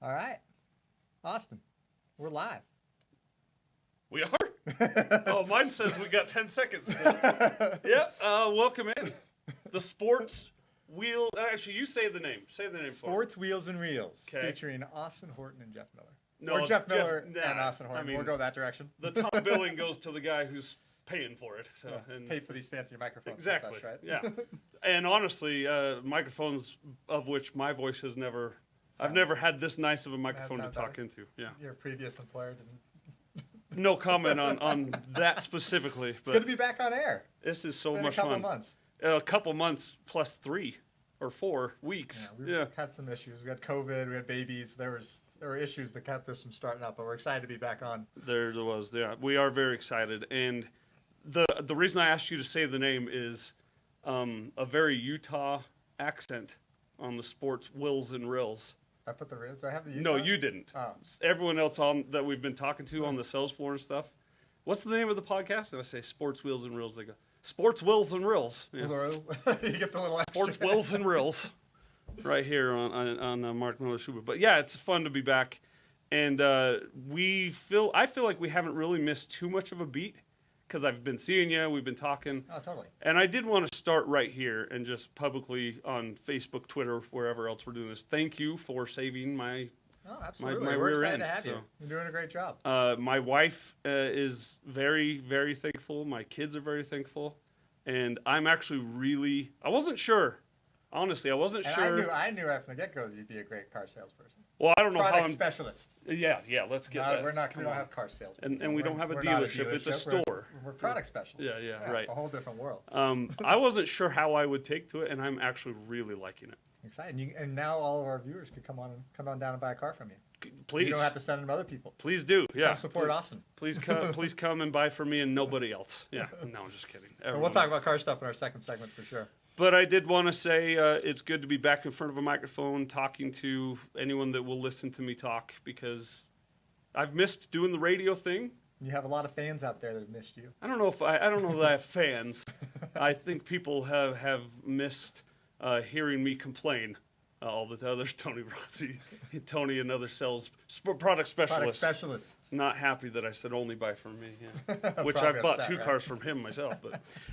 All right. Austin, we're live. We are? Oh, mine says we got 10 seconds still. Yeah, welcome in. The Sports Wheel... Actually, you say the name. Say the name for me. Sports Wheels and Reels, Okay. featuring Austin Horton and Jeff Miller. No, or it's Jeff Miller Jeff- and Austin Horton. I mean, we'll go that direction. The top billing goes to the guy who's paying for it. So, Yeah, and pay for these fancy microphones exactly, and such, right? yeah. And honestly, microphones of which my voice has never... I've never had this nice of a microphone to talk into. Yeah. Your previous employer didn't... No comment on that specifically. It's But good to be back on air. this is so Been much a couple fun. of months. A couple months plus 3 or 4 weeks. Yeah, we've had some issues. We had COVID. We had babies. There were issues that kept this from starting up, but we're excited to be back on. There was, yeah. We are very excited, and the reason I asked you to say the name is a very Utah accent on the Sports Wills and Rills. I put the Riz. Do I have the Utah? No, you didn't. Oh. Everyone else on that we've been talking to on the sales floor and stuff. What's the name of the podcast? And I say Sports Wheels and Reels. They go Sports Wills and Rills. Yeah. You get the little extra. Sports Wills and Rills, right here on Mark Miller Subaru. But yeah, it's fun to be back, and I feel like we haven't really missed too much of a beat because I've been seeing you. We've been talking. Oh, totally. And I did want to start right here and just publicly on Facebook, Twitter, wherever else we're doing this. Thank you for saving my Oh, absolutely. my We're rear excited end, to have you. so. You're doing a great job. My wife is very, very thankful. My kids are very thankful. And I'm actually I wasn't sure. Honestly, I wasn't And sure. I knew right from the get-go that you'd be a great car salesperson. Well, I don't know how Product I'm... specialist. Yeah, let's get that. We Come don't on. have car sales. And we don't have a We're not dealership. It's a store. We're product specialists. Yeah, right. It's a whole different world. I wasn't sure how I would take to it, and I'm actually really liking it. Exciting. And now all of our viewers could come on down and buy a car from you. Please. You don't have to send them to other people. Please do. Yeah. Come support Austin. Please come and buy from me and nobody else. Yeah. No, I'm just kidding. And we'll talk about car stuff in our second segment for sure. But I did want to say it's good to be back in front of a microphone talking to anyone that will listen to me talk because I've missed doing the radio thing. You have a lot of fans out there that have missed you. I don't know that I have fans. I think people have missed hearing me complain all the time. There's Tony Rossi, Tony, another product specialist. Product specialist. Not happy that I said only buy from me, yeah. Which Probably I've bought upset, 2 right? cars from him myself.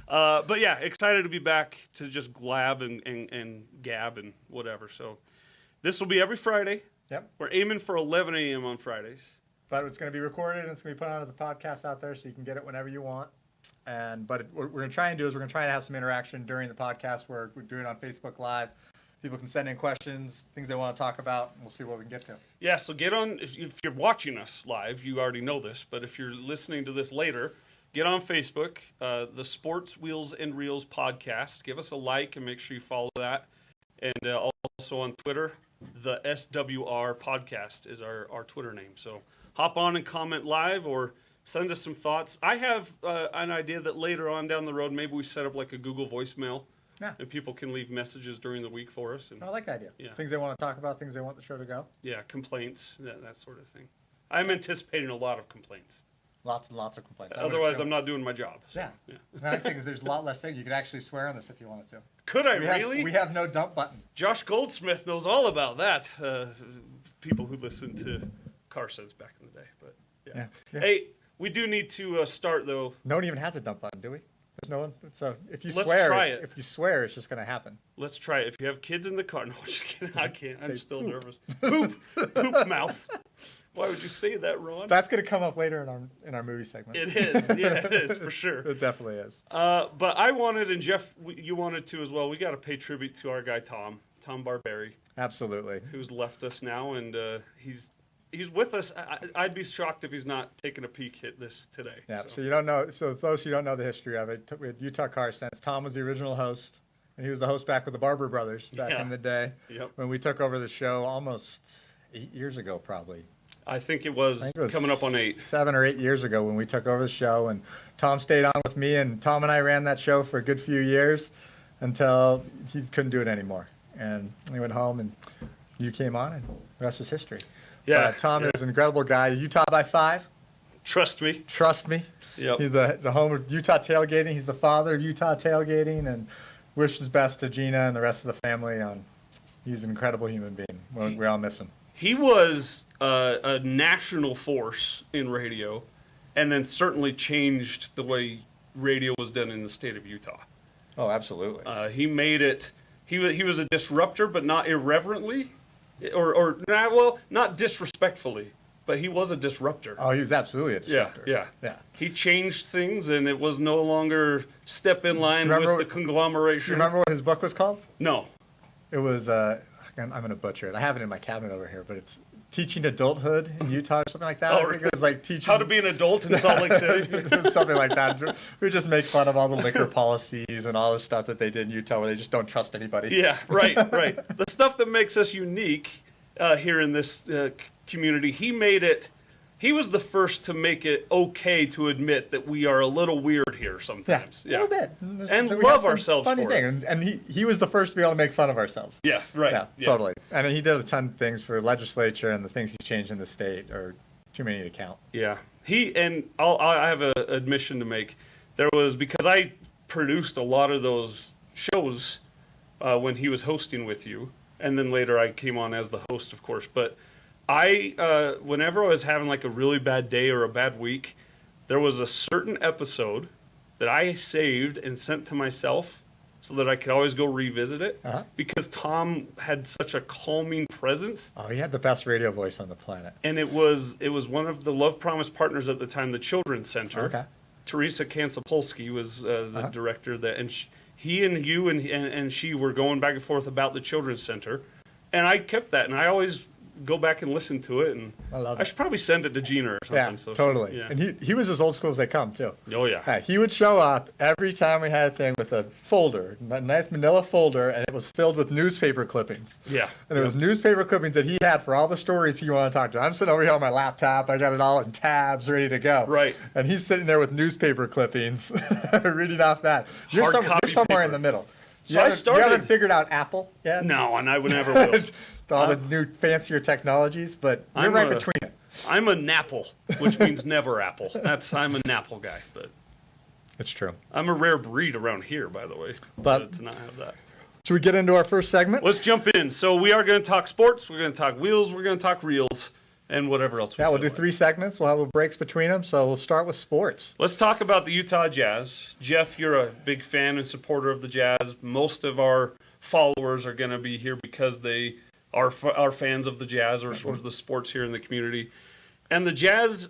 But yeah, excited to be back to just glab and gab and whatever. So this will be every Friday. Yep. We're aiming for 11 a.m. on Fridays. But it's going to be recorded and it's going to be put on as a podcast out there so you can get it whenever you want. But what we're going to try and do is we're going to try and have some interaction during the podcast where we're doing it on Facebook Live. People can send in questions, things they want to talk about, and we'll see what we can get to. Yeah, so get on, if you're watching us live, you already know this, but if you're listening to this later, get on Facebook, the Sports Wheels and Reels podcast. Give us a like and make sure you follow that. And also on Twitter, the SWR podcast is our Twitter name. So hop on and comment live or send us some thoughts. I have an idea that later on down the road, maybe we set up like a Google voicemail. Yeah. And people can leave messages during the week for us. And, I like that idea. Yeah. Things they want to talk about, things they want the show to go. yeah, complaints, that sort of thing. I'm anticipating a lot of complaints. Lots and lots of complaints. I would Otherwise, assume. I'm not doing my job. So, Yeah. The nice thing is there's a lot less things. You could actually swear on this if you wanted to. Could I really? We have no dump button. Josh Goldsmith knows all about that. People who listen to Car Sense back in the day. But yeah. Hey, we do need to start though. No one even has a dump button, do we? There's no one. So if you Let's swear, try it. if you swear, it's just going to happen. Let's try it. If you have kids in the car, no, I'm just kidding. I can't. I'm still nervous. Poop mouth. Why would you say that, Ron? That's going to come up later in our movie segment. It is. Yeah, it is for sure. It definitely is. But I wanted, and Jeff, you wanted to as well. We got to pay tribute to our guy Tom Barberi, Absolutely. who's left us now, and he's with us. I'd be shocked if he's not taking a peek at this today. Yeah. So you don't know. So those who don't know the history of it, we had Utah Car Sense. Tom was the original host, and he was the host back with the Barber Brothers back in the day. Yep. When we took over the show almost 8 years ago, probably. I think it was coming up on 8. 7 or 8 years ago when we took over the show, and Tom stayed on with me, and Tom and I ran that show for a good few years until he couldn't do it anymore, and he went home, and you came on, and the rest is history. Yeah. Tom is an incredible guy. Utah by 5. Trust me. Trust me. Yep. He's the home of Utah tailgating. He's the father of Utah tailgating, and wishes best to Gina and the rest of the family. He's an incredible human being. We all miss him. He was a national force in radio, and then certainly changed the way radio was done in the state of Utah. Oh, absolutely. He made it. He was a disruptor, but not irreverently, not disrespectfully, but he was a disruptor. Oh, he was absolutely a disruptor. Yeah. He changed things, and it was no longer step in line with the conglomeration. Do you remember what his book was called? No. It was, I'm going to butcher it. I have it in my cabinet over here, but it's Teaching Adulthood in Utah or something like that. Oh, I think it was like teaching How to be an adult in Salt Lake City. It was something like that. We just make fun of all the liquor policies and all the stuff that they did in Utah where they just don't trust anybody. Yeah, right. The stuff that makes us unique here in this community, he made it. He was the first to make it okay to admit that we are a little weird here sometimes. Yeah, a little bit. And love ourselves funny for thing. it. And he was the first to be able to make fun of ourselves. Yeah, right. Yeah, totally. And he did a ton of things for legislature, and the things he's changed in the state are too many to count. Yeah. I have an admission to make. There was, because I produced a lot of those shows when he was hosting with you, and then later I came on as the host, of course, but whenever I was having like a really bad day or a bad week, there was a certain episode that I saved and sent to myself so that I could always go revisit it because Tom had such a calming presence. Oh, he had the best radio voice on the planet. And it was one of the Love Promise partners at the time, the Children's Center. Okay. Teresa Kansapolsky was the director that, and he and you and she were going back and forth about the Children's Center, and I kept that, and I always go back and listen to it, and I love it. I should probably send it to Gina or something. Yeah, totally. Yeah. And he was as old school as they come, too. Oh, yeah. He would show up every time we had a thing with a folder, a nice manila folder, and it was filled with newspaper clippings. Yeah. And it was newspaper clippings that he had for all the stories he wanted to talk to. I'm sitting over here on my laptop. I got it all in tabs ready to go. Right. And he's sitting there with newspaper clippings, reading off that. You're Hard copy somewhere paper. in the middle. So You haven't figured out Apple yet? No, and I would never will. All the new fancier technologies, but you're right between it. I'm a Napple, which means never apple. I'm a Napple guy, but It's true. I'm a rare breed around here, by the way, But to not have that. should we get into our first segment? Let's jump in. So we are going to talk sports, we're going to talk wheels, we're going to talk reels, and whatever else. Yeah, we'll feel do like. 3 segments. We'll have breaks between them. So we'll start with sports. Let's talk about the Utah Jazz. Jeff, you're a big fan and supporter of the Jazz. Most of our followers are going to be here because they are fans of the Jazz or sort of the sports here in the community. And the Jazz,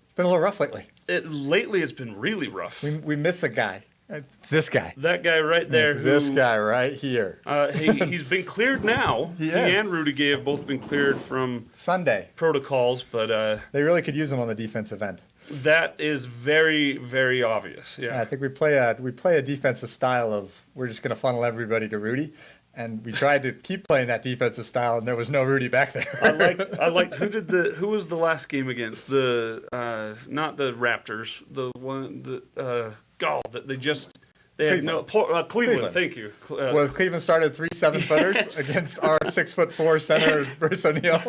It's been a little rough lately. lately it's been really rough. We miss a guy. It's this guy. That guy right there. It's this guy right here. He's been cleared now. He and Rudy Gay have both been cleared from Sunday. protocols, but They really could use him on the defensive end. that is very, very obvious. Yeah, I think we play a defensive style of we're just going to funnel everybody to Rudy. And we tried to keep playing that defensive style, and there was no Rudy back there. I liked who was the last game against the not the Raptors, the one they had no Cleveland. Thank you. Well, Cleveland started 3 7-footers against our 6'4" center Bruce O'Neal.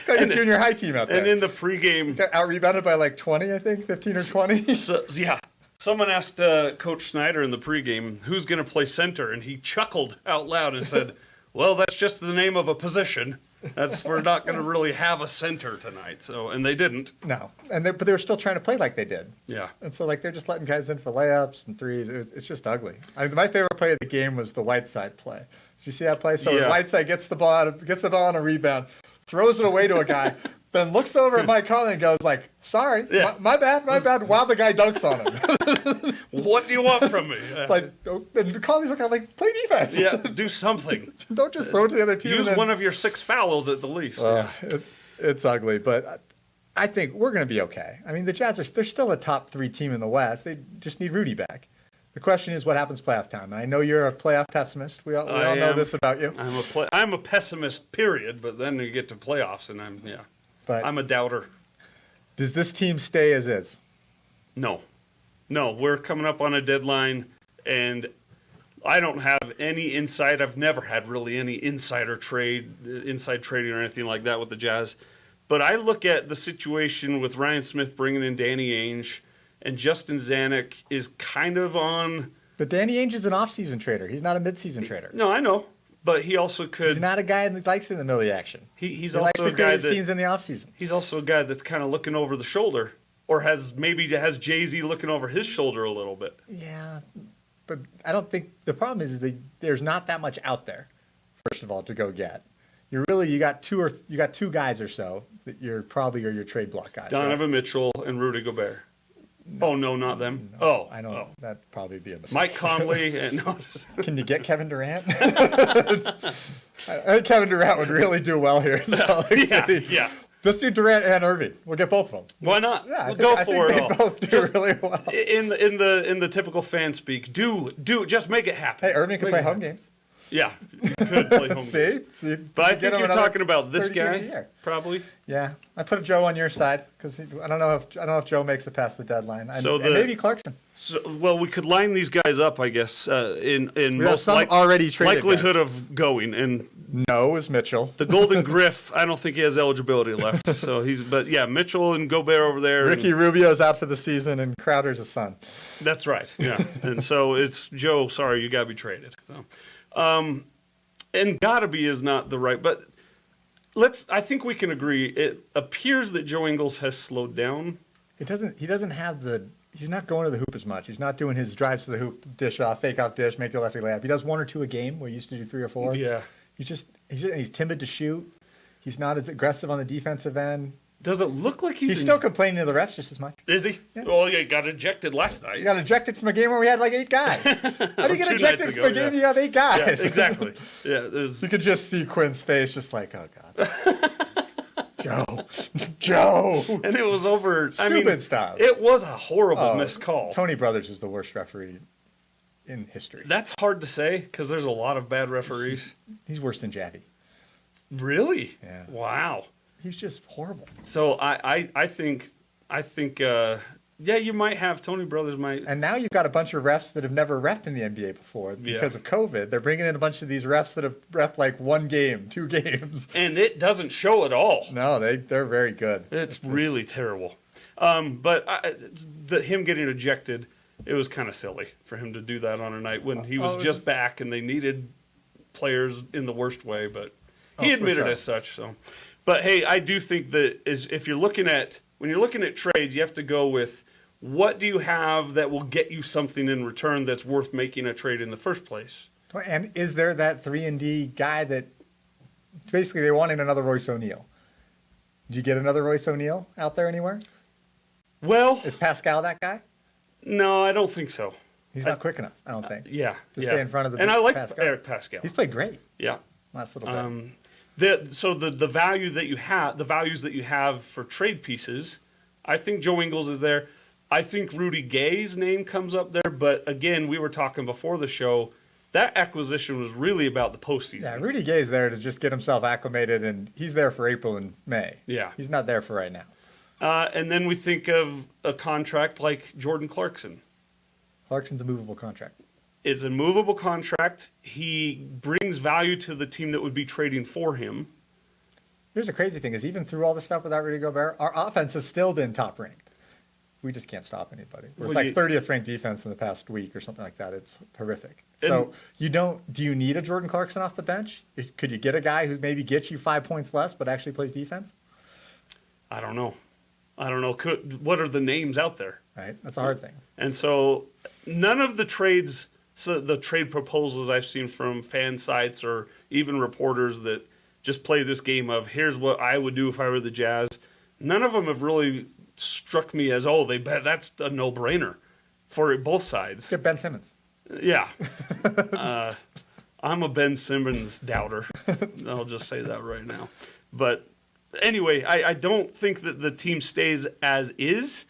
Got your junior high team out there. And in the pregame, got out rebounded by like 20, I think, 15 or 20. So, yeah. Someone asked Coach Snyder in the pregame, who's going to play center? And he chuckled out loud and said, well, that's just the name of a position. We're not going to really have a center tonight. So, and they didn't. No. But they were still trying to play like they did. Yeah. And so, they're just letting guys in for layups and threes. It's just ugly. My favorite play of the game was the Whiteside play. Did you see that play? So Whiteside gets the ball on a rebound, throws it away to a guy, then looks over at Mike Conley and goes like, sorry, my bad, while the guy dunks on him. What do you want from me? It's like, and Conley's looking like, play defense. Yeah, do something. Don't just throw it to the other team. Use one of your 6 fouls at the least. It's ugly, but I think we're going to be okay. I mean, the Jazz, they're still a top 3 team in the West. They just need Rudy back. The question is what happens playoff time. And I know you're a playoff pessimist. We all know this about you. I'm a pessimist, period, but then you get to playoffs and I'm a doubter. Does this team stay as is? No, we're coming up on a deadline, and I don't have any insight. I've never had really any inside trading or anything like that with the Jazz. But I look at the situation with Ryan Smith bringing in Danny Ainge, and Justin Zanuck is kind of on. But Danny Ainge is an off-season trader. He's not a mid-season trader. No, I know. but he also could. He's not a guy that likes in the middle of the action. He's He likes also to a guy create his that teams in the offseason. he's also a guy that's kind of looking over the shoulder, or has Jay-Z looking over his shoulder a little bit. Yeah, but I don't think the problem is that there's not that much out there. First of all, to go get, you got two guys or so that you're probably are your trade block guys. Donovan Mitchell and Rudy Gobert. Oh no, not them. Oh, I know that'd probably be a mistake. Mike Conley and no. Can you get Kevin Durant? I think Kevin Durant would really do well here. In Salt Lake City. Yeah. Let's do Durant and Irving. We'll get both of them. Why not? Yeah, We'll go for it. They both do really well. In the typical fan speak, just make it happen. Hey, Irving can play home games. Yeah, you could play home games. See? But I think you're talking about this guy, probably. Yeah, I put Joe on your side because I don't know if Joe makes it past the deadline. And maybe Clarkson. So, well, we could line these guys up, I guess, in most already traded likelihood guys. Of going. And no is Mitchell. The Golden Griff, I don't think he has eligibility left. So but yeah, Mitchell and Gobert over there. Ricky Rubio's out for the season, and Crowder's a son. That's right. Yeah, and so it's Joe. Sorry, you got to be traded. So. And gotta be is not the right, but I think we can agree. It appears that Joe Ingles has slowed down. He doesn't have he's not going to the hoop as much. He's not doing his drives to the hoop, dish off, fake off dish, make the lefty layup. He does one or two a game where he used to do 3 or 4. Yeah. He's timid to shoot. He's not as aggressive on the defensive end. Does it look like he's still complaining to the refs just as much? Is he? Yeah. Well, he got ejected last night. He got ejected from a game where we had like 8 guys. How do you get ejected from a game you have 8 guys? Yeah, exactly. Yeah, you could just see Quinn's face just like, oh, God. Joe. And it was over. Stupid stuff. It was a horrible missed call. Tony Brothers is the worst referee in history. That's hard to say because there's a lot of bad referees. He's worse than Javi. Really? Yeah. Wow. He's just horrible. So I think you might have Tony Brothers might. And now you've got a bunch of refs that have never reffed in the NBA before because of COVID. They're bringing in a bunch of these refs that have reffed like 1 game, 2 games, and it doesn't show at all. No, they're very good. It's really terrible. But him getting ejected, it was kind of silly for him to do that on a night when he was just back and they needed players in the worst way. But he admitted as such. So. But hey, I do think that if you're looking at trades, you have to go with what do you have that will get you something in return that's worth making a trade in the first place. And is there that 3-and-D guy that basically they wanted another Royce O'Neal? Did you get another Royce O'Neal out there anywhere? Well, is Pascal that guy? No, I don't think so. He's not quick enough, I don't think. To stay in front of the. And I like Pascal. Eric Pascal. He's played great. Yeah. Last little bit. The value that you have, the values that you have for trade pieces, I think Joe Ingles is there. I think Rudy Gay's name comes up there, but again, we were talking before the show. That acquisition was really about the postseason. Yeah, Rudy Gay's there to just get himself acclimated, and he's there for April and May. Yeah, he's not there for right now. And then we think of a contract like Jordan Clarkson. Clarkson's a movable contract. It's a movable contract. He brings value to the team that would be trading for him. Here's the crazy thing is even through all this stuff without Rudy Gobert, our offense has still been top ranked. We just can't stop anybody. We're like 30th ranked defense in the past week or something like that. It's horrific. So do you need a Jordan Clarkson off the bench? Could you get a guy who maybe gets you 5 points less but actually plays defense? I don't know. What are the names out there? Right. That's a hard thing. And so none of the trades, the trade proposals I've seen from fan sites or even reporters that just play this game of here's what I would do if I were the Jazz. None of them have really struck me as, that's a no-brainer for both sides. Get Ben Simmons. Yeah. I'm a Ben Simmons doubter. I'll just say that right now. But anyway, I don't think that the team stays as is,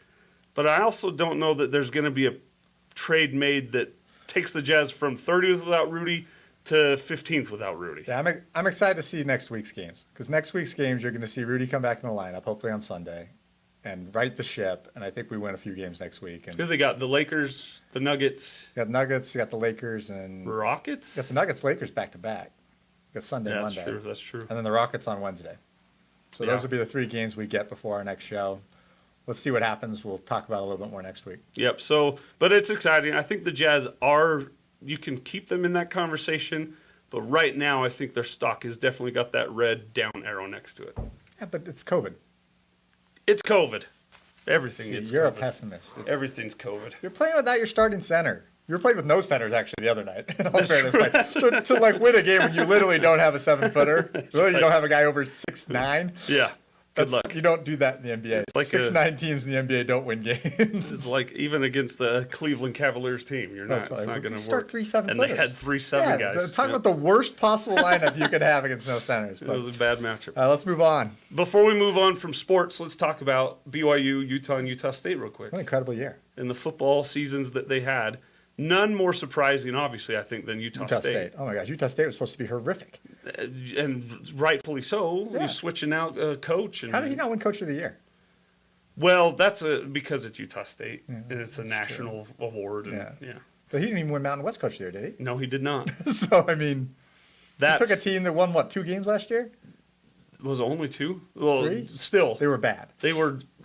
but I also don't know that there's going to be a trade made that takes the Jazz from 30th without Rudy to 15th without Rudy. Yeah, I'm excited to see next week's games because next week's games you're going to see Rudy come back in the lineup, hopefully on Sunday, and right the ship. And I think we win a few games next week. And who they got? The Lakers, the Nuggets. You got Nuggets, you got the Lakers, and Rockets. You got the Nuggets, Lakers back to back. You got Sunday, Monday. That's true. And then the Rockets on Wednesday. So those will be the 3 games we get before our next show. Let's see what happens. We'll talk about it a little bit more next week. Yep. But it's exciting. I think the Jazz you can keep them in that conversation, But right now, I think their stock has definitely got that red down arrow next to it. Yeah, but it's COVID. It's COVID. Everything See, is you're COVID. a pessimist. Everything's COVID. You're playing without your starting center. You were playing with no centers actually the other night. In all fairness, to like win a game when you literally don't have a 7-footer, really, you don't have a guy over 6'9". Yeah. Good luck. You don't do that in the NBA. It's like 6'9" teams in the NBA don't win games. It's like even against the Cleveland Cavaliers team, you're not. It's not going to work. Start 3 7-footers. And they had 3 7 guys. Talk about the worst possible lineup you could have against no centers. It was a bad matchup. Let's move on. Before we move on from sports, let's talk about BYU, Utah, and Utah State real quick. What an incredible year. In the football seasons that they had, none more surprising, obviously, I think, than Utah State. Oh my gosh, Utah State was supposed to be horrific. And rightfully so. Yeah. You're switching out a coach. And, How did he not win Coach of the Year? Well, that's because it's Utah State, and it's a national award. And, yeah. So he didn't even win Mountain West Coach of the Year, did No, he did not. he? So, I mean, That he took a team that won, 2 games last year? Was it only 2? Well, 3? still. They were bad.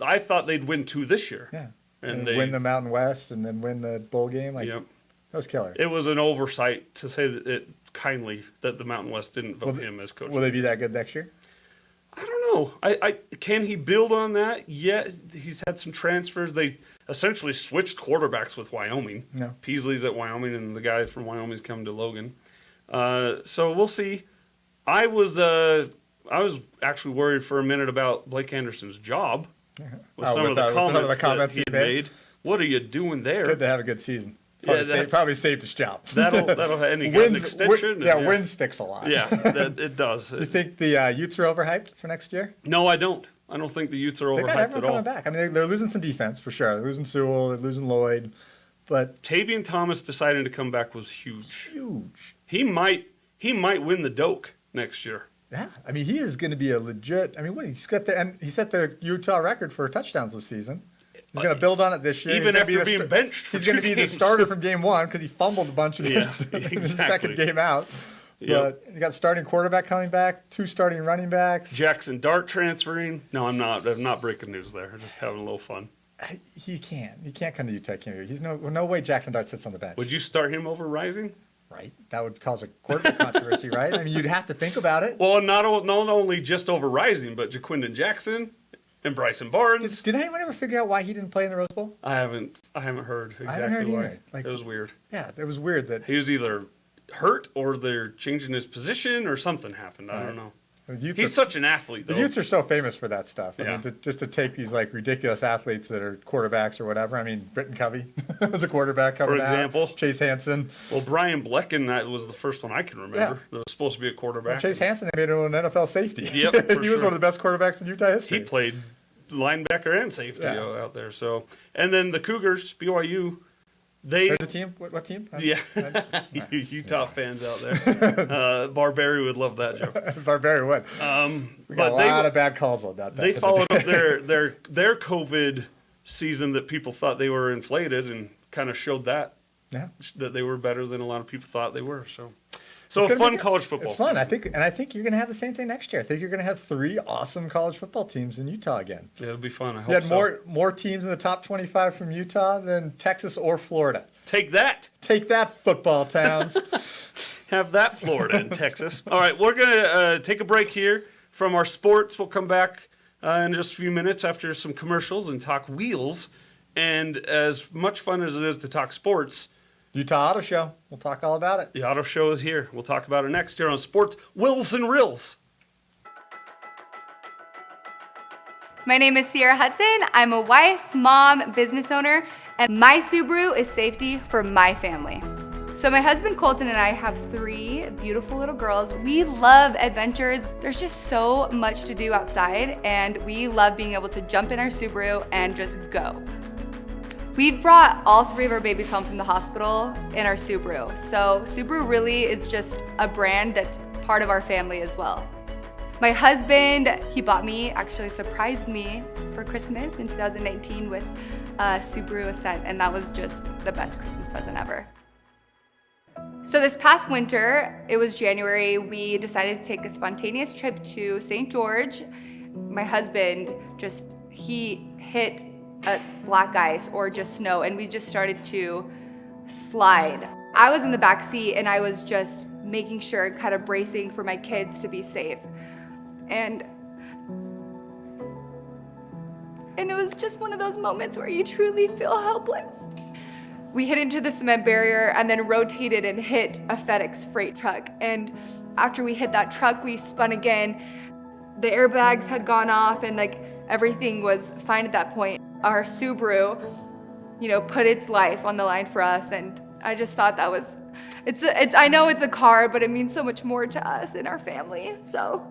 I thought they'd win 2 this year. Yeah. And they win the Mountain West and then win the bowl game. Yep. That was killer. It was an oversight, to say kindly, that the Mountain West didn't vote him as coach. Will they be that good next year? I don't know. Can he build on that? Yeah, he's had some transfers. They essentially switched quarterbacks with Wyoming. No. Peasley's at Wyoming, and the guy from Wyoming's come to Logan. So we'll see. I was actually worried for a minute about Blake Anderson's job with some of the comments he made. What are you doing there? Good to have a good season. Probably saved his job. That'll have any kind of extension. Wins sticks a lot. Yeah, it does. You think the Utes are overhyped for next year? No, I don't. I don't think the Utes are overhyped at all. They got everyone coming back. I mean, they're losing some defense for sure. They're losing Sewell. They're losing Lloyd. But Tavian Thomas deciding to come back was huge. Huge. He might win the Doak next year. Yeah, I mean, he is going to be a legit. I mean, he set the Utah record for touchdowns this season. He's going to build on it this year. Even after being benched for 2 games. He's going to be the starter from game 1 because he fumbled a bunch in his second game out. But you got starting quarterback coming back, 2 starting running backs. Jackson Dart transferring. No, I'm not breaking news there. I'm just having a little fun. He can't come to Utah. He's no way Jackson Dart sits on the bench. Would you start him over Rising? Right. That would cause a quarterback controversy, right? I mean, you'd have to think about it. Well, not only just over Rising, but Jaquindon Jackson and Bryson Barnes. Did anyone ever figure out why he didn't play in the Rose Bowl? I haven't heard exactly I haven't heard why. either. It was weird. Yeah, it was weird that he was either hurt or they're changing his position or something happened. I don't know. He's such an athlete, though. The Utes are so famous for that stuff. I Yeah. mean, just to take these ridiculous athletes that are quarterbacks or whatever. I mean, Britton Covey was a quarterback coming out. For example. Chase Hansen. Well, Brian Blecken, that was the first one I can remember. Yeah. That was supposed to be a quarterback. Chase Hansen, they made him an NFL safety. Yep, he was one of the best quarterbacks in Utah history. He played linebacker and safety out there. So, and then the Cougars, BYU, There's a team? What team? Yeah. Utah fans out there. Barberry would love that joke. Barberry would. We got a lot of bad calls on that. They followed up their COVID season that people thought they were inflated and kind of showed that they were better than a lot of people thought they were. So a fun college football season. It's fun. I think you're going to have the same thing next year. I think you're going to have 3 awesome college football teams in Utah again. Yeah, it'll be fun. I hope you had more teams in the top 25 from Utah than Texas or Florida. Take that. Take that, football towns. Have that, Florida and Texas. All right, we're going to take a break here from our sports. We'll come back in just a few minutes after some commercials and talk wheels. And as much fun as it is to talk sports, Utah Auto Show. We'll talk all about it. The Auto Show is here. We'll talk about it next here on Sports Wills and Rills. My name is Sierra Hudson. I'm a wife, mom, business owner, and my Subaru is safety for my family. So my husband Colton and I have 3 beautiful little girls. We love adventures. There's just so much to do outside, and we love being able to jump in our Subaru and just go. We've brought all 3 of our babies home from the hospital in our Subaru. So Subaru really is just a brand that's part of our family as well. My husband, actually surprised me for Christmas in 2019 with a Subaru Ascent, and that was just the best Christmas present ever. So this past winter, it was January, we decided to take a spontaneous trip to St. George. My husband he hit black ice or just snow, and we just started to slide. I was in the back seat and I was just making sure, kind of bracing for my kids to be safe. And it was just one of those moments where you truly feel helpless. We hit into the cement barrier and then rotated and hit a FedEx freight truck. And after we hit that truck, we spun again. The airbags had gone off and like everything was fine at that point. Our Subaru, put its life on the line for us. And I just thought that was, I know it's a car, but it means so much more to us and our family. So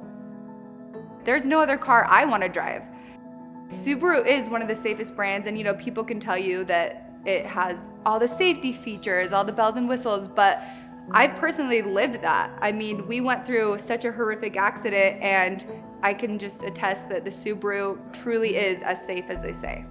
there's no other car I want to drive. Subaru is one of the safest brands, and people can tell you that it has all the safety features, all the bells and whistles, but I've personally lived that. I mean, we went through such a horrific accident, and I can just attest that the Subaru truly is as safe as they say.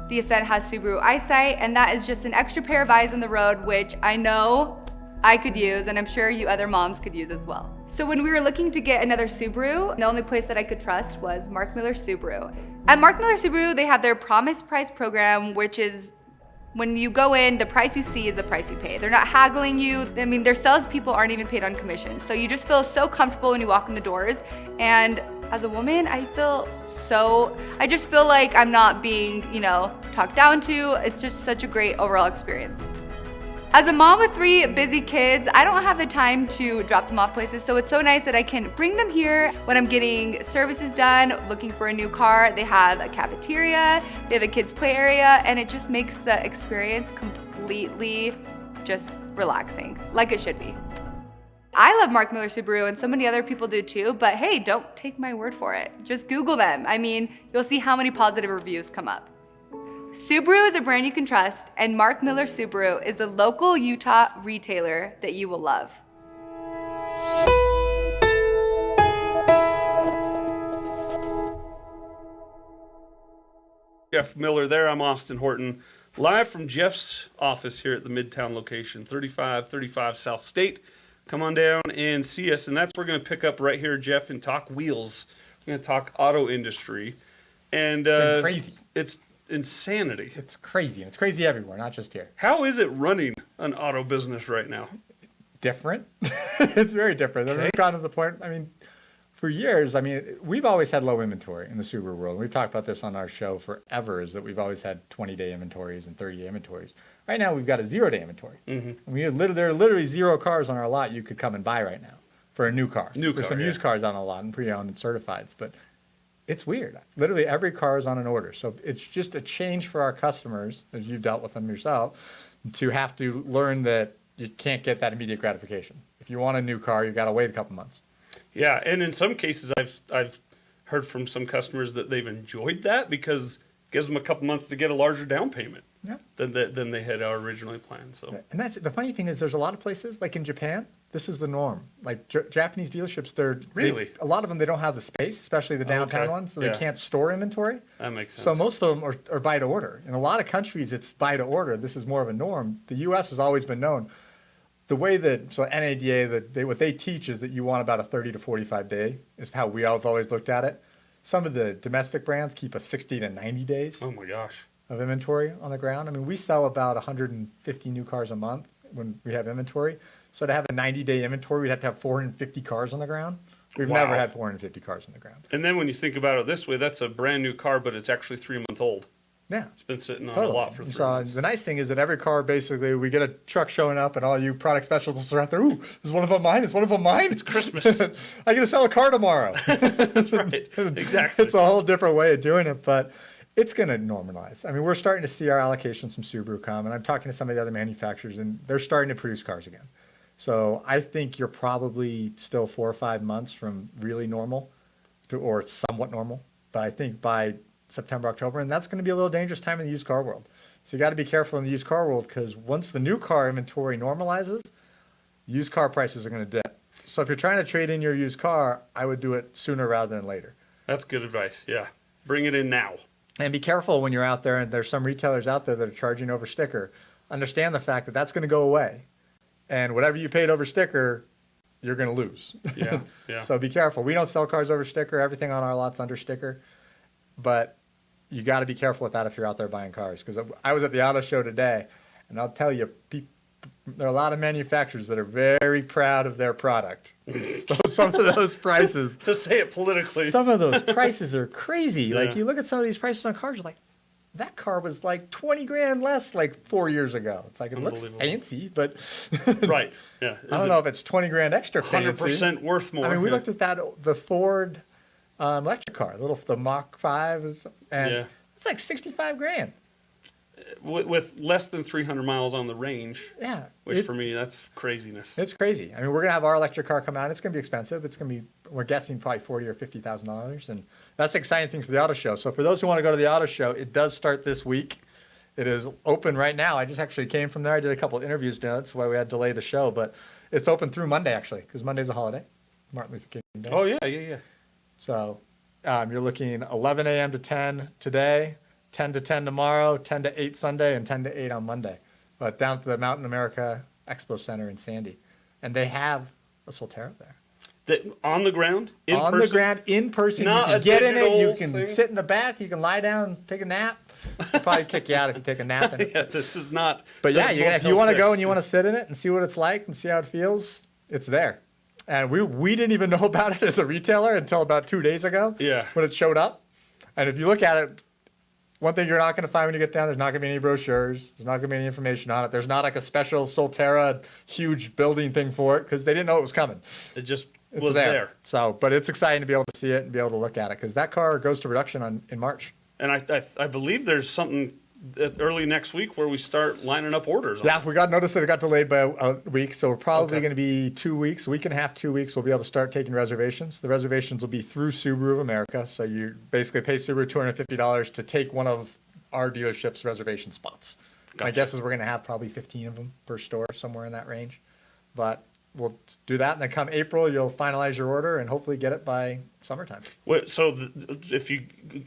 The Ascent has Subaru EyeSight, and that is just an extra pair of eyes on the road, which I know I could use, and I'm sure you other moms could use as well. So when we were looking to get another Subaru, the only place that I could trust was Mark Miller Subaru. At Mark Miller Subaru, they have their Promise Price program, which is when you go in, the price you see is the price you pay. They're not haggling you. I mean, their salespeople aren't even paid on commission. So you just feel so comfortable when you walk in the doors. And as a woman, I just feel like I'm not being, talked down to. It's just such a great overall experience. As a mom with 3 busy kids, I don't have the time to drop them off places, so it's so nice that I can bring them here when I'm getting services done, looking for a new car. They have a cafeteria, they have a kids' play area, and it just makes the experience completely just relaxing, like it should be. I love Mark Miller Subaru, and so many other people do too, but hey, don't take my word for it. Just Google them. I mean, you'll see how many positive reviews come up. Subaru is a brand you can trust, and Mark Miller Subaru is the local Utah retailer that you will love. Jeff Miller there. I'm Austin Horton, live from Jeff's office here at the Midtown location, 3535 South State. Come on down and see us, and that's where we're going to pick up right here, Jeff, and talk wheels. We're going to talk auto industry. And It's crazy. It's insanity. It's crazy, and it's crazy everywhere, not just here. How is it running an auto business right now? Different. It's very different. Okay. We've gotten to the point, for years, we've always had low inventory in the Subaru world. We've talked about this on our show forever, is that we've always had 20-day inventories and 30-day inventories. Right now, we've got a 0-day inventory. Mm-hmm. There are literally 0 cars on our lot you could come and buy right now for a new car. There's some used cars on a lot and pre-owned and certifieds, but it's weird. Literally every car is on an order. So it's just a change for our customers, as you've dealt with them yourself, to have to learn that you can't get that immediate gratification. If you want a new car, you've got to wait a couple months. Yeah, and in some cases, I've heard from some customers that they've enjoyed that because it gives them a couple months to get a larger down payment than they had originally planned. So, and that's the funny thing is, there's a lot of places like in Japan. This is the norm. Like Japanese dealerships, a lot of them, they don't have the space, especially the downtown ones, so they can't store inventory. That makes sense. So most of them are buy to order. In a lot of countries, it's buy to order. This is more of a norm. The U.S. has always been known. The way NADA, what they teach is that you want about a 30 to 45 day is how we have always looked at it. Some of the domestic brands keep a 60 to 90 days. Oh my gosh. Of inventory on the ground. We sell about 150 new cars a month when we have inventory. So to have a 90-day inventory, we'd have to have 450 cars on the ground. We've never had 450 cars on the ground. And then when you think about it this way, that's a brand new car, but it's actually 3 months old. Yeah. It's been sitting on a lot for 3 months. The nice thing is that every car, basically, we get a truck showing up, and all you product specialists are out there, ooh, is one of them mine? Is one of them mine? It's Christmas. I get to sell a car tomorrow. That's right. Exactly. It's a whole different way of doing it, but it's going to normalize. We're starting to see our allocations from Subaru come, and I'm talking to some of the other manufacturers, and they're starting to produce cars again. So I think you're probably still 4 or 5 months from really normal or somewhat normal. But I think by September, October, and that's going to be a little dangerous time in the used car world. So you got to be careful in the used car world, because once the new car inventory normalizes, used car prices are going to dip. So if you're trying to trade in your used car, I would do it sooner rather than later. That's good advice. Yeah. Bring it in now. And be careful when you're out there, and there's some retailers out there that are charging over sticker. Understand the fact that that's going to go away. And whatever you paid over sticker, you're going to lose. Yeah. So be careful. We don't sell cars over sticker. Everything on our lot's under sticker. But you got to be careful with that if you're out there buying cars. Because I was at the auto show today, and I'll tell you, there are a lot of manufacturers that are very proud of their product. So some of those prices, To say it politically. some of those prices are crazy. Like Yeah. you look at some of these prices on cars, you're like, that car was like 20 grand less like 4 years ago. It's like, it looks Unbelievable. fancy, but Right. Yeah. I don't know if it's 20 grand extra fancy. 100% worth more. I mean, we yeah. looked at the Ford electric car, the Mach 5, and Yeah. it's like 65 grand. With less than 300 miles on the range, Yeah. which for me, that's craziness. It's crazy. I mean, we're gonna have our electric car come out. It's gonna be expensive. It's gonna be, we're guessing probably $40,000 or $50,000, and that's the exciting thing for the auto show. So for those who want to go to the auto show, it does start this week. It is open right now. I just actually came from there. I did a couple of interviews. That's why we had to delay the show, but it's open through Monday actually, because Monday's a holiday, Martin Luther King Day. Oh yeah, yeah, yeah. So you're looking 11 a.m. to 10 today, 10 to 10 tomorrow, 10 to 8 Sunday, and 10 to 8 on Monday. But down to the Mountain America Expo Center in Sandy. And they have a Solterra there. On the ground, in On person? the ground, in person. Not you a can get in it. You digital can thing? sit in the back. You can lie down, take a nap. They'll probably kick you out if you take a nap in it. Yeah, this is not. But yeah, the if you Motel want to 6. go and you want to sit in it and see what it's like and see how it feels, it's there. And we didn't even know about it as a retailer until about 2 days ago. Yeah. When it showed up. And if you look at it, one thing you're not going to find when you get down, there's not going to be any brochures. There's not going to be any information on it. There's not like a special Solterra huge building thing for it because they didn't know it was coming. It just It's was there. So, but it's exciting to be able to see it and be able to look at it because that car goes to production in March. And I believe there's something early next week where we start lining up orders. On Yeah, we got notice that it got delayed by a week, so we're probably Okay. going to be 2 weeks, a week and a half, 2 weeks. We'll be able to start taking reservations. The reservations will be through Subaru of America, so you basically pay Subaru $250 to take one of our dealership's reservation spots. My Gotcha. guess is we're going to have probably 15 of them per store, somewhere in that range. But we'll do that, and then come April, you'll finalize your order and hopefully get it by summertime. So if you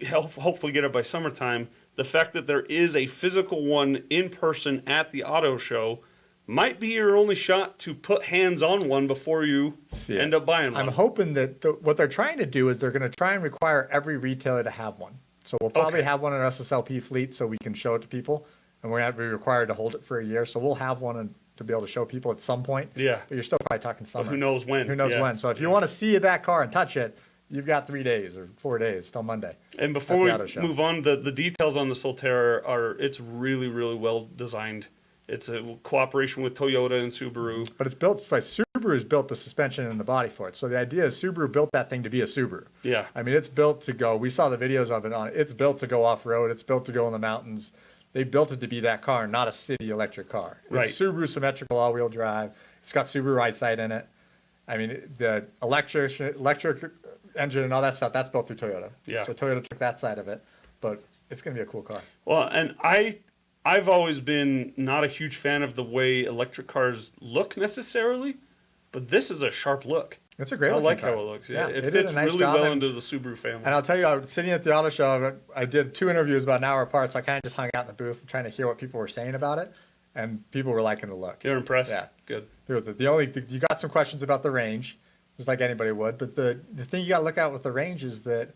hopefully get it by summertime, the fact that there is a physical one in person at the auto show might be your only shot to put hands on one before you See end it. up buying one. I'm hoping that what they're trying to do is they're going to try and require every retailer to have one. So we'll probably Okay. have one in our SSLP fleet so we can show it to people, and we're not be required to hold it for a year. So we'll have one to be able to show people at some point. Yeah. But you're still probably talking But summer. who knows when? Who knows Yeah. when? So if you want to see that car and touch it, you've got 3 days or 4 days till Monday. And before at the we auto show. move on, the details on the Solterra it's really, really well designed. It's a cooperation with Toyota and Subaru. But it's built by Subaru's built the suspension and the body for it. So the idea is Subaru built that thing to be a Subaru. Yeah. I mean, it's built to go. We saw the videos of it on. It's built to go off road. It's built to go in the mountains. They built it to be that car, not a city electric car. Right. It's Subaru symmetrical all-wheel drive. It's got Subaru eyesight in it. I mean, the electric engine and all that stuff, that's built through Toyota. Yeah. So Toyota took that side of it, but it's going to be a cool car. Well, and I've always been not a huge fan of the way electric cars look necessarily, but this is a sharp look. It's a great I looking like car. how it looks. Yeah, It they did fits a nice really job, well and- into the Subaru family. And I'll tell you, I was sitting at the auto show. I did 2 interviews about an hour apart, so I kind of just hung out in the booth trying to hear what people were saying about it, and people were liking the look. You're impressed? Yeah. Good. You got some questions about the range, just like anybody would, but the thing you got to look at with the range is that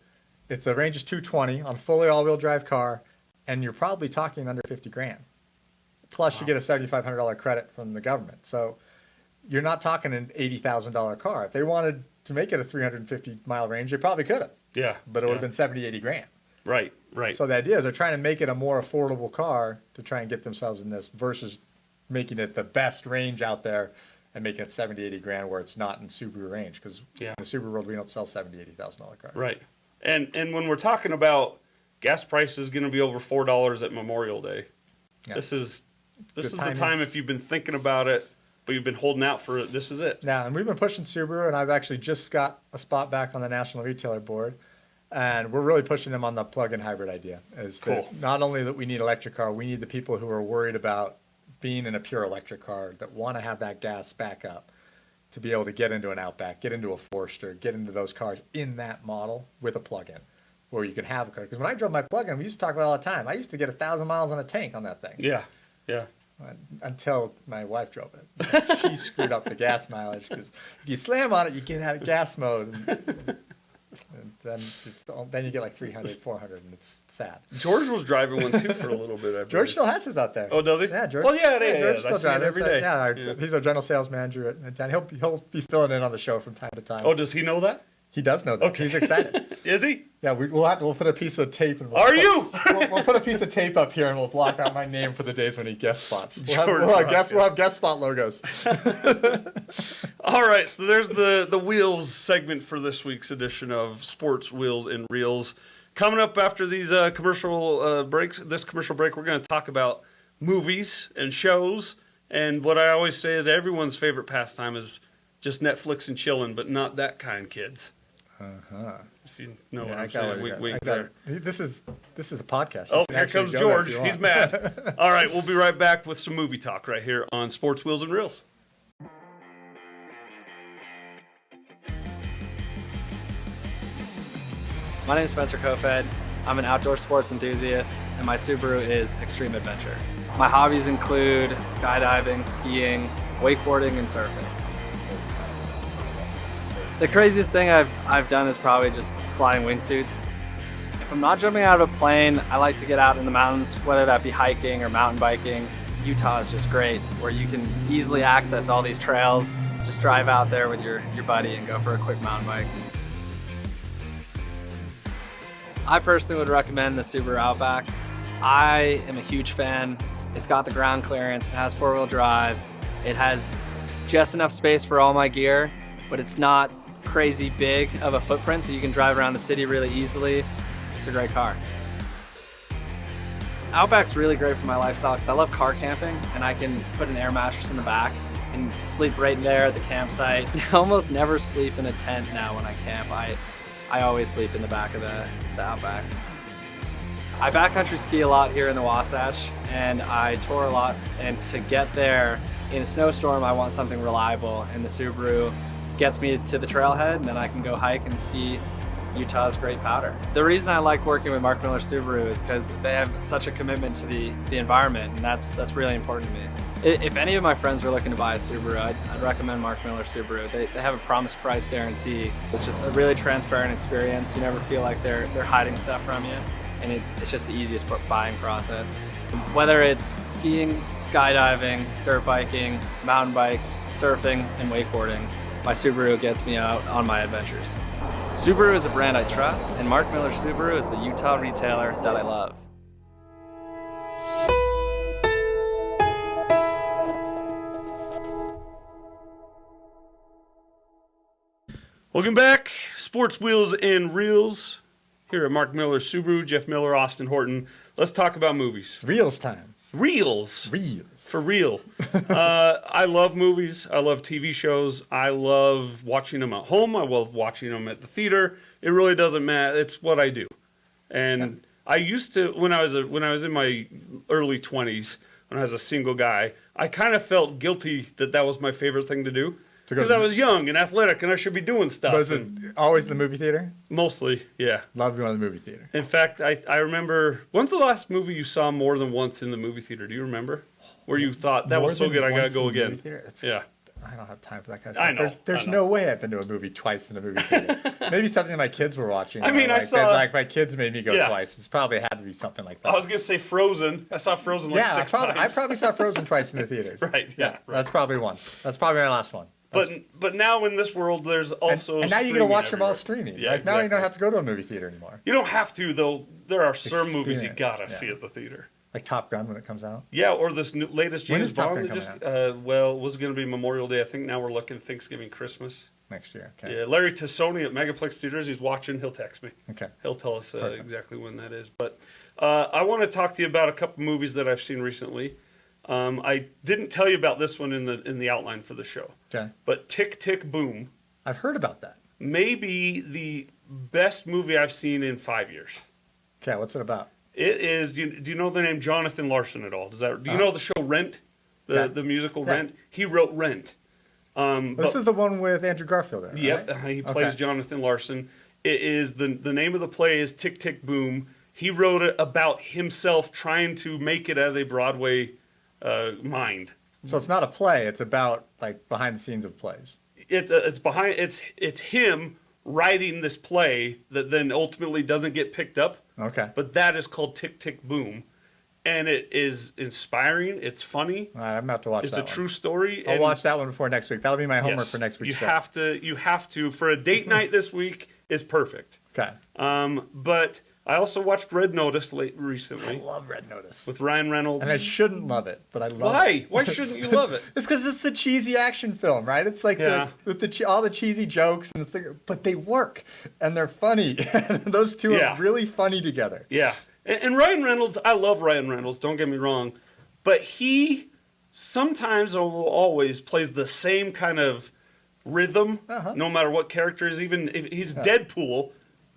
the range is 220 on a fully all-wheel drive car, and you're probably talking under 50 grand. Plus, you get a $7,500 credit from the government. So you're not talking an $80,000 car. If they wanted to make it a 350-mile range, they probably could have, Yeah. but it would have yeah. been 70, 80 grand. Right, right. So the idea is they're trying to make it a more affordable car to try and get themselves in this versus making it the best range out there and making it 70, 80 grand where it's not in Subaru range. Because Yeah. in the Subaru world, we don't sell $70,000, $80,000 cars. Right. And when we're talking about gas prices going to be over $4 at Memorial Day, Yeah. this is the timings. time if you've been thinking about it, but you've been holding out for it, this is it. Now, and we've been pushing Subaru, and I've actually just got a spot back on the National Retailer Board. And we're really pushing them on the plug-in hybrid idea. Is Cool. that not only that we need electric car, we need the people who are worried about being in a pure electric car that want to have that gas back up to be able to get into an Outback, get into a Forester, get into those cars in that model with a plug-in, where you can have a car. Because when I drove my plug-in, we used to talk about it all the time. I used to get 1,000 miles on a tank on that thing. Yeah, yeah. Until my wife drove it. She screwed up the gas mileage because if you slam on it, you get out of gas mode. And then you get like 300, 400, and it's sad. George was driving one too for a little bit. I believe. George still has his out there. Oh, does he? Yeah, George. Well, yeah, George still drives every day. Yeah, he's our general sales manager at Town. He'll be filling in on the show from time to time. Oh, does he know that? He does know that. Okay. He's excited. Is he? Yeah, we'll put a piece of tape. And we'll put a piece of tape up here, and we'll block out my name for the days when he guest spots. We'll have guest spot logos. All right, so there's the wheels segment for this week's edition of Sports Wheels and Reels. Coming up after these commercial breaks, this commercial break, we're going to talk about movies and shows. And what I always say is everyone's favorite pastime is just Netflix and chilling, but not that kind, kids. If you know what I'm saying. This is a podcast. Oh, here comes George. He's mad. All right, we'll be right back with some movie talk right here on Sports Wheels and Reels. My name is Spencer Kofed. I'm an outdoor sports enthusiast, and my Subaru is Extreme Adventure. My hobbies include skydiving, skiing, wakeboarding, and surfing. The craziest thing I've done is probably just flying wingsuits. If I'm not jumping out of a plane, I like to get out in the mountains, whether that be hiking or mountain biking. Utah is just great, where you can easily access all these trails. Just drive out there with your buddy and go for a quick mountain bike. I personally would recommend the Subaru Outback. I am a huge fan. It's got the ground clearance, it has four-wheel drive, it has just enough space for all my gear, but it's not crazy big of a footprint, so you can drive around the city really easily. It's a great car. Outback's really great for my lifestyle because I love car camping, and I can put an air mattress in the back and sleep right there at the campsite. I almost never sleep in a tent now when I camp. I always sleep in the back of the Outback. I backcountry ski a lot here in the Wasatch, and I tour a lot, and to get there in a snowstorm, I want something reliable, and the Subaru gets me to the trailhead, and then I can go hike and ski Utah's great powder. The reason I like working with Mark Miller Subaru is because they have such a commitment to the environment, and that's really important to me. If any of my friends were looking to buy a Subaru, I'd recommend Mark Miller Subaru. They have a promise price guarantee. It's just a really transparent experience. You never feel like they're hiding stuff from you, and it's just the easiest buying process. Whether it's skiing, skydiving, dirt biking, mountain bikes, surfing, and wakeboarding, my Subaru gets me out on my adventures. Subaru is a brand I trust, and Mark Miller Subaru is the Utah retailer that I love. Welcome back, Sports Wheels and Reels, here at Mark Miller Subaru, Jeff Miller Austin Horton. Let's talk about movies. Reels time. Reels. Reels. For real. I love movies. I love TV shows. I love watching them at home. I love watching them at the theater. It really doesn't matter. It's what I do. And I used to, when I was in my early 20s, when I was a single guy, I kind of felt guilty that was my favorite thing to do. Because I was young and athletic and I should be doing stuff. But is it always the movie theater? Mostly, yeah. Love going to the movie theater. In fact, I remember, when's the last movie you saw more than once in the movie theater? Do you remember? Where you thought, that was so good, I got to go again. Yeah. I don't have time for that kind of stuff. I know. There's no way I've been to a movie twice in a movie theater. Maybe something my kids were watching. I mean, I saw my kids made me go twice. It's probably had to be something like that. I was gonna say Frozen. I saw Frozen like 6 times. I probably saw Frozen twice in the theaters. Right. Yeah. Right. That's probably one. That's probably my last one. But now in this world, there's also and now you get to watch them all streaming. Yeah, Now you don't have to go to a movie theater anymore. You don't have to though. There are some movies you gotta see at the theater. Like Top Gun when it comes out. Yeah, or this latest James Bond. When is Top Gun coming out? Well, it was going to be Memorial Day. I think now we're looking Thanksgiving, Christmas. Next year. Okay. Yeah, Larry Tassoni at Megaplex Theaters. He's watching. He'll text me. Okay. He'll tell us exactly when that is. But I want to talk to you about a couple movies that I've seen recently. I didn't tell you about this one in the outline for the show. Okay. But Tick, Tick, Boom. I've heard about that. Maybe the best movie I've seen in 5 years. Okay, what's it about? It is. Do you know the name Jonathan Larson at all? Do you know the show Rent, the musical Rent? He wrote Rent. This is the one with Andrew Garfield. Right? Yep, he plays Jonathan Larson. It is the name of the play is Tick Tick Boom. He wrote it about himself trying to make it as a Broadway mind. So it's not a play. It's about like behind the scenes of plays. It's him writing this play that then ultimately doesn't get picked up. Okay. But that is called Tick, Tick, Boom. And it is inspiring. It's funny. All right, I'm about to watch It's that a one. true story. I'll and watch that one before next week. That'll be my homework yes, for next week's you show. You have to, for a date night this week is perfect. Okay. But I also watched Red Notice I recently love Red Notice. with Ryan Reynolds. And I shouldn't love it, but I love it. Why? Why shouldn't you love it? It's because it's the cheesy action film, right? It's like Yeah. all the cheesy jokes, and it's like, but they work and they're funny. And those two Yeah. are really funny together. Yeah. And Ryan Reynolds, I love Ryan Reynolds, don't get me wrong. But he sometimes or always plays the same kind of rhythm, no matter what character is. Even if he's Deadpool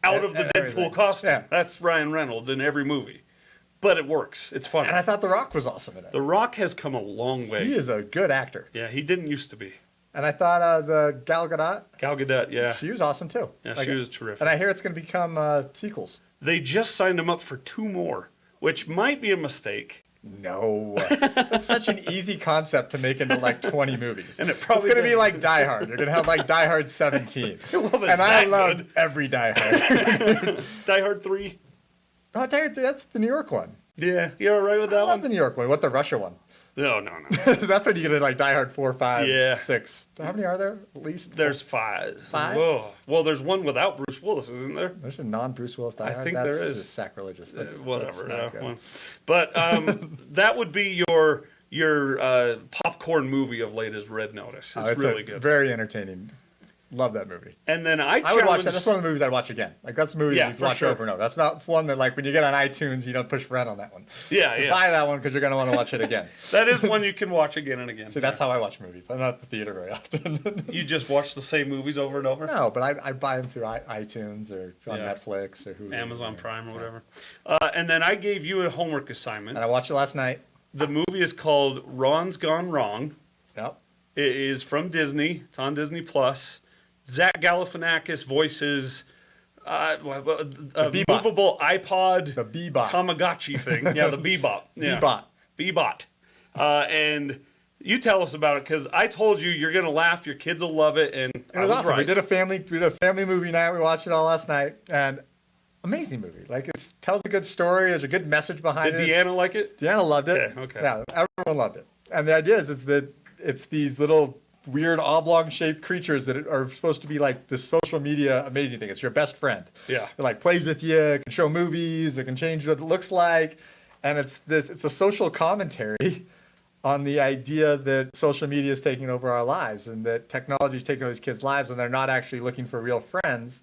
out of the Everything. Deadpool costume. Yeah. That's Ryan Reynolds in every movie. But it works. It's funny. And I thought The Rock was awesome in it. The Rock has come a long way. He is a good actor. Yeah, he didn't used to be. And I thought the Gal Gadot, Gal Gadot, yeah. she was awesome too. Yeah, she was terrific. And I hear it's going to become sequels. They just signed him up for 2 more, which might be a mistake. No. That's such an easy concept to make into like 20 movies. And it probably it's going to be doesn't. like Die Hard. You're going to have like Die Hard 17. It wasn't And I that loved good. every Die Hard. Die Hard 3? Oh, Die Hard, that's the New York one. Yeah. You all right with I that love the one? New York one. What, the Russia one? No. That's when you get like Die Hard 4, 5, Yeah. 6. How many are there at least? There's 5. 5? Whoa. Well, there's one without Bruce Willis, isn't there? There's a non-Bruce Willis Die I Hard. think That's there is. just sacrilegious. Whatever. That's not good. Well, but that would be your popcorn movie of late is Red Notice. It's, Oh, it's really a good. Very entertaining. Love that movie. And then I I would watch that. challenged- That's one of the movies I'd watch again. Like that's a movie Yeah, you for watch sure. over and over. That's not it's one that like when you get on iTunes, you don't push rent on that one. Yeah, You yeah. buy that one because you're going to want to watch it again. That is one you can watch again and again. See, that's how I watch movies. I'm not at the theater very often. You just watch the same movies over and over? No, but I buy them through iTunes or on Yeah. Netflix or Hulu. Amazon or- Prime or yeah. whatever. And then I gave you a homework assignment. And I watched it last night. The movie is called Ron's Gone Wrong. Yep. It is from Disney. It's on Disney Plus. Zach Galifianakis voices a Bebop. movable iPod The Bebop. Tamagotchi thing. Yeah, the Bebop. Yeah. Bebop. Bebot. And you tell us about it because I told you you're going to laugh. Your kids will love it. And It I was was awesome. right. We did a family movie night. We watched it all last night, and amazing movie. Like it tells a good story. There's a good message behind Did it. Deanna like it? Deanna loved it. Okay. Yeah, everyone loved it. And the idea is that it's these little weird oblong-shaped creatures that are supposed to be like this social media amazing thing. It's your best friend. Yeah. It like plays with you, it can show movies, it can change what it looks like, and it's a social commentary on the idea that social media is taking over our lives and that technology is taking over these kids' lives and they're not actually looking for real friends.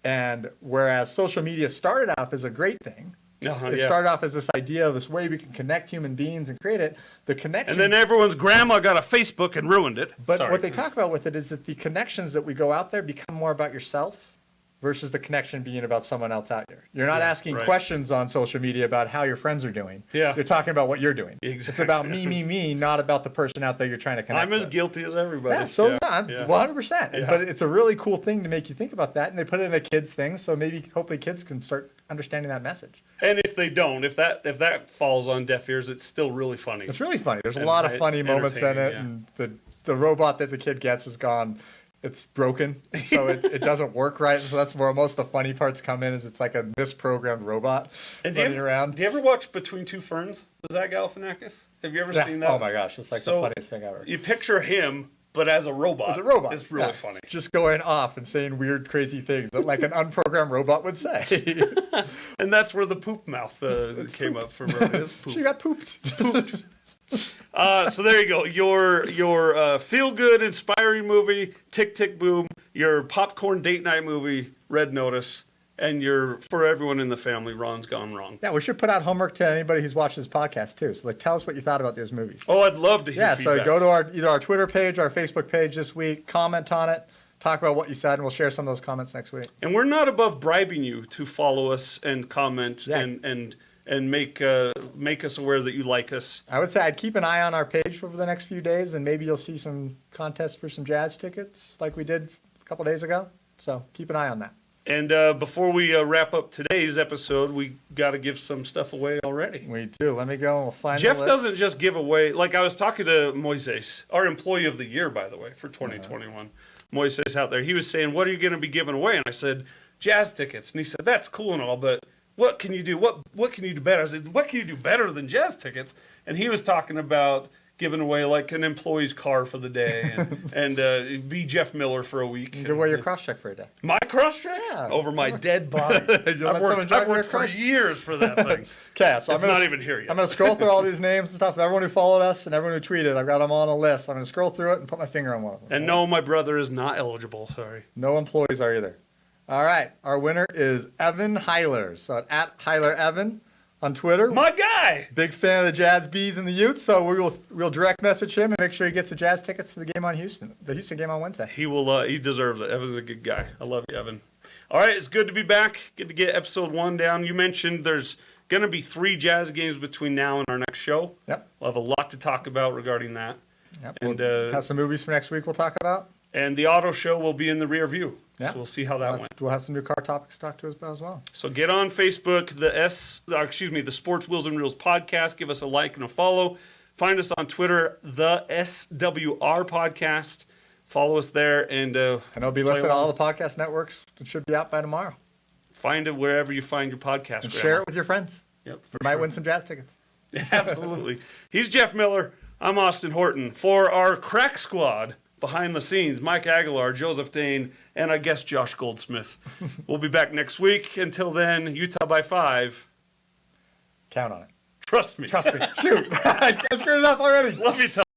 And whereas social media started off as a great thing, it Yeah. started off as this idea of this way we can connect human beings and create it. The connection, And then everyone's grandma got a Facebook and ruined it. but Sorry. what they talk about with it is that the connections that we go out there become more about yourself versus the connection being about someone else out there. You're not Yeah, asking right. questions on social media about how your friends are doing. Yeah. You're talking about what you're doing. Exactly. It's about me, not about the person out there you're trying to connect I'm as with. guilty as everybody. Yeah, so yeah. I'm yeah. 100%. Yeah. But it's a really cool thing to make you think about that, and they put it in a kids thing, so maybe hopefully kids can start understanding that message. And if they don't, if that falls on deaf ears, it's still really funny. It's really funny. There's a And lot of funny moments in it, entertaining, and the robot that the kid gets is gone. It's broken, so it doesn't work right. So that's where most of the funny parts come in. Is it's like a misprogrammed robot And do running around. you ever watch Between Two Ferns? Was that Galifianakis? Have you ever Yeah. seen that? Oh my gosh, it's like So, the funniest thing ever. You picture him, but as a robot. As a robot, It's really yeah. funny. Just going off and saying weird, crazy things that like an unprogrammed robot would say. And that's where the poop mouth came up from. It's poop. She got pooped. So there you go. Your feel-good, inspiring movie, Tick, Tick, Boom. Your popcorn date night movie, Red Notice. And your for everyone in the family, Ron's Gone Wrong. Yeah, we should put out homework to anybody who's watching this podcast too. So like, tell us what you thought about those movies. Oh, I'd love to hear Yeah, feedback. so go to either our Twitter page, our Facebook page this week, comment on it, talk about what you said, and we'll share some of those comments next week. And we're not above bribing you to follow us and comment Yeah. and make us aware that you like us. I would say I'd keep an eye on our page over the next few days, and maybe you'll see some contests for some jazz tickets like we did a couple days ago. So keep an eye on that. And before we wrap up today's episode, we got to give some stuff away already. We do. Let me go and we'll find Jeff the list. doesn't just give away. Like I was talking to Moises, our employee of the year, by the way, for 2021. Moises out there, he was saying, "What are you going to be giving away?" And I said, "Jazz tickets." And he said, "That's cool and all, but what can you do? What can you do better?" I said, "What can you do better than jazz tickets?" And he was talking about giving away like an employee's car for the day and be Jeff Miller for a week. Give away your cross check for a day. My cross check? Yeah. Over my dead body. You'll I've let someone drive worked your for cross- years for that thing. Okay, so It's I'm not even here yet. I'm going to scroll through all these names and stuff. Everyone who followed us and everyone who tweeted, I've got them on a list. I'm going to scroll through it and put my finger on one of them. And no, my brother is not eligible. Sorry. No employees are either. All right, our winner is Evan Heiler. So at Heiler Evan on Twitter. My guy. Big fan of the Jazz Bees and the Utes, so we'll direct message him and make sure he gets the Jazz tickets to the game on the Houston game on Wednesday. He will. He deserves it. Evan's a good guy. I love you, Evan. All right, it's good to be back. Good to get episode 1 down. You mentioned there's going to be 3 Jazz games between now and our next show. Yep. We'll have a lot to talk about regarding that. Yep. And We'll have some movies for next week we'll talk about. and the auto show will be in the rear view. Yeah. So we'll see how that went. We'll have some new car topics to talk to us about as well. So get on Facebook, the Sports Wheels and Reels podcast. Give us a like and a follow. Find us on Twitter, the SWR podcast. Follow us there and And it'll be play listed on all along. the podcast networks. It should be out by tomorrow. Find it wherever you find your podcast. And Grandma. share it with your friends. Yep, for You might sure. win some Jazz tickets. Absolutely. He's Jeff Miller. I'm Austin Horton. For our crack squad behind the scenes, Mike Aguilar, Joseph Dane, and I guess Josh Goldsmith. We'll be back next week. Until then, Utah by 5. Count on it. Trust me. Trust me. Shoot. I screwed it up already. Love you, Tom.